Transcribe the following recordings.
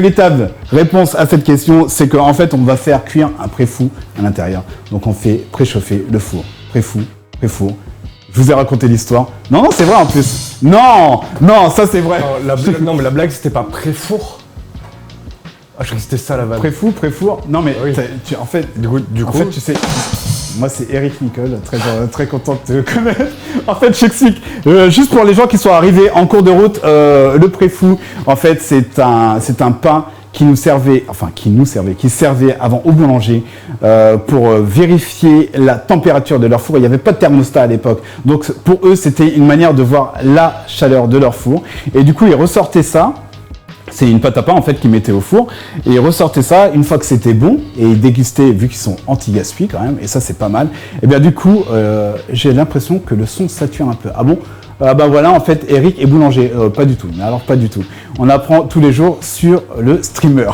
Véritable réponse à cette question, c'est qu'en fait, on va faire cuire un préfou à l'intérieur. Donc, on fait préchauffer le four. Préfou, préfour. Je vous ai raconté l'histoire. Non, non, c'est vrai en plus. Non, non, ça c'est vrai. Non, mais la blague, c'était pas préfour. Ah, je croyais que c'était ça la vanne. Préfou, préfour. Non, mais Oui. en fait, Du coup, tu sais, moi c'est Eric Nicole, très content de te connaître. En fait, je t'explique. Juste pour les gens qui sont arrivés en cours de route, le préfou, en fait, c'est un pain qui servait avant au boulanger pour vérifier la température de leur four. Il n'y avait pas de thermostat à l'époque. Donc pour eux, c'était une manière de voir la chaleur de leur four. Et du coup, ils ressortaient ça. C'est une pâte à pain en fait qu'ils mettaient au four et ils ressortaient ça une fois que c'était bon et ils dégustaient vu qu'ils sont anti-gaspi quand même et ça c'est pas mal. Et bien du coup j'ai l'impression que le son sature un peu. Ah bon? Ah bah voilà en fait Eric est boulanger. Pas du tout, mais alors pas du tout. On apprend tous les jours sur le streamer.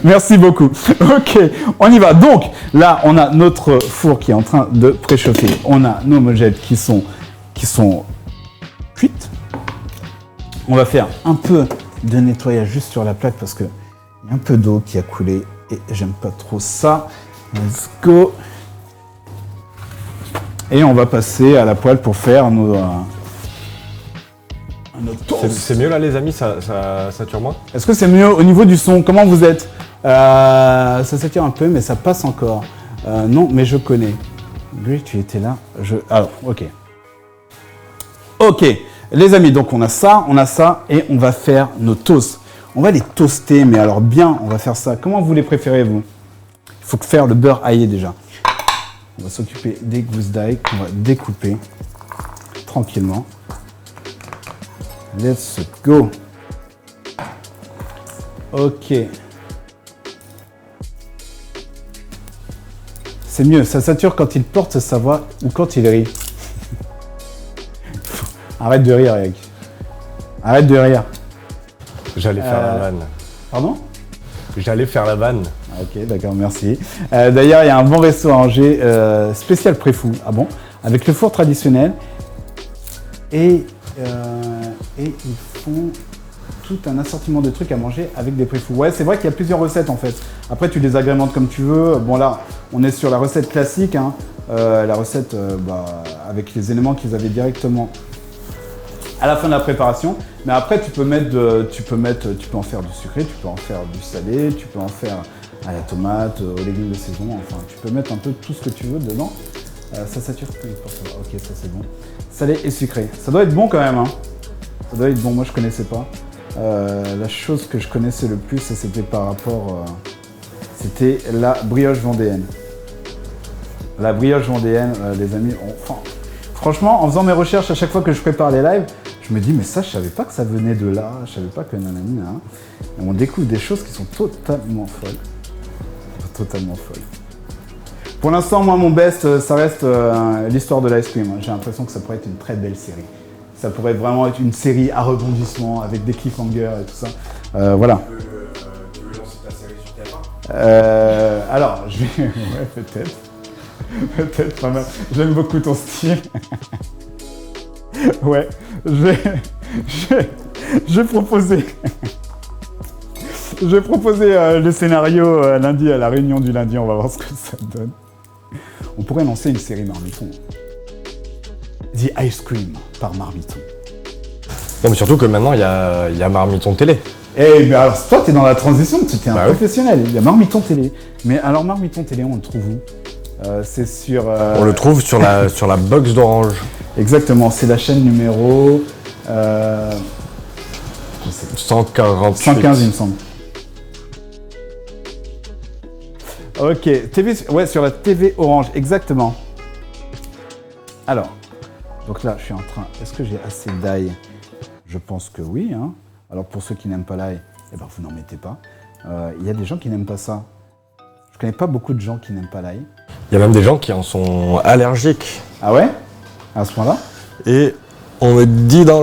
Merci beaucoup. Ok, on y va. Donc là on a notre four qui est en train de préchauffer. On a nos mojettes qui sont cuites. On va faire un peu de nettoyage juste sur la plaque parce qu'il y a un peu d'eau qui a coulé et j'aime pas trop ça. Let's go. Et on va passer à la poêle pour faire nos toasts. c'est mieux là les amis, ça sature moins. Est-ce que c'est mieux au niveau du son? Comment vous êtes? Ça sature un peu mais ça passe encore. Non mais je connais. Lui tu étais là. Alors ok. Ok. Les amis, donc on a ça et on va faire nos toasts. On va les toaster, mais alors bien, on va faire ça. Comment vous les préférez, vous? Il faut faire le beurre aillé déjà. On va s'occuper des gousses d'ail qu'on va découper tranquillement. Let's go. Ok. C'est mieux, ça sature quand il porte sa voix ou quand il rit. Arrête de rire, Eric. Arrête de rire. J'allais faire la vanne. Pardon? J'allais faire la vanne. Ok, d'accord, merci. D'ailleurs, il y a un bon resto à Angers, spécial préfou. Ah bon? Avec le four traditionnel. Et ils font tout un assortiment de trucs à manger avec des préfous. Ouais, c'est vrai qu'il y a plusieurs recettes en fait. Après, tu les agrémentes comme tu veux. Bon là, on est sur la recette classique. Hein. La recette avec les éléments qu'ils avaient directement à la fin de la préparation, mais après tu peux en faire du sucré, tu peux en faire du salé, tu peux en faire à la tomate, aux légumes de saison, enfin tu peux mettre un peu tout ce que tu veux dedans. Ça sature plus vite pour ça. Ok, ça c'est bon. Salé et sucré. Ça doit être bon quand même, hein. Ça doit être bon, moi je connaissais pas. La chose que je connaissais le plus, c'était par rapport... c'était la brioche vendéenne. La brioche vendéenne, les amis, franchement, en faisant mes recherches à chaque fois que je prépare les lives, je me dis, mais ça, je savais pas que ça venait de là, je savais pas que nanani, hein. Et on découvre des choses qui sont totalement folles. Totalement folles. Pour l'instant, moi, mon best, ça reste l'histoire de l'ice cream. J'ai l'impression que ça pourrait être une très belle série. Ça pourrait vraiment être une série à rebondissement, avec des cliffhangers et tout ça. Voilà. Tu veux lancer ta série sur TF1 alors, je vais... ouais, peut-être. Peut-être pas mal. J'aime beaucoup ton style. Ouais, je vais proposer. Je vais proposer le scénario lundi à la réunion du lundi. On va voir ce que ça donne. On pourrait lancer une série Marmiton. The Ice Cream par Marmiton. Non mais surtout que maintenant il y a Marmiton Télé. Eh mais alors toi t'es dans la transition, tu es un professionnel. Il y a Marmiton Télé. Mais alors Marmiton Télé, on le trouve où? C'est sur... On le trouve sur la box d'Orange. Exactement, c'est la chaîne numéro... 148. 115 il me semble. Ok, TV, ouais, sur la TV Orange, exactement. Alors, donc là, je suis en train... Est-ce que j'ai assez d'ail? Je pense que oui. Hein. Alors, pour ceux qui n'aiment pas l'ail, eh ben, vous n'en mettez pas. Il y a des gens qui n'aiment pas ça. Je connais pas beaucoup de gens qui n'aiment pas l'ail. Il y a même des gens qui en sont allergiques. Ah ouais? À ce point-là? Et on me dit dans le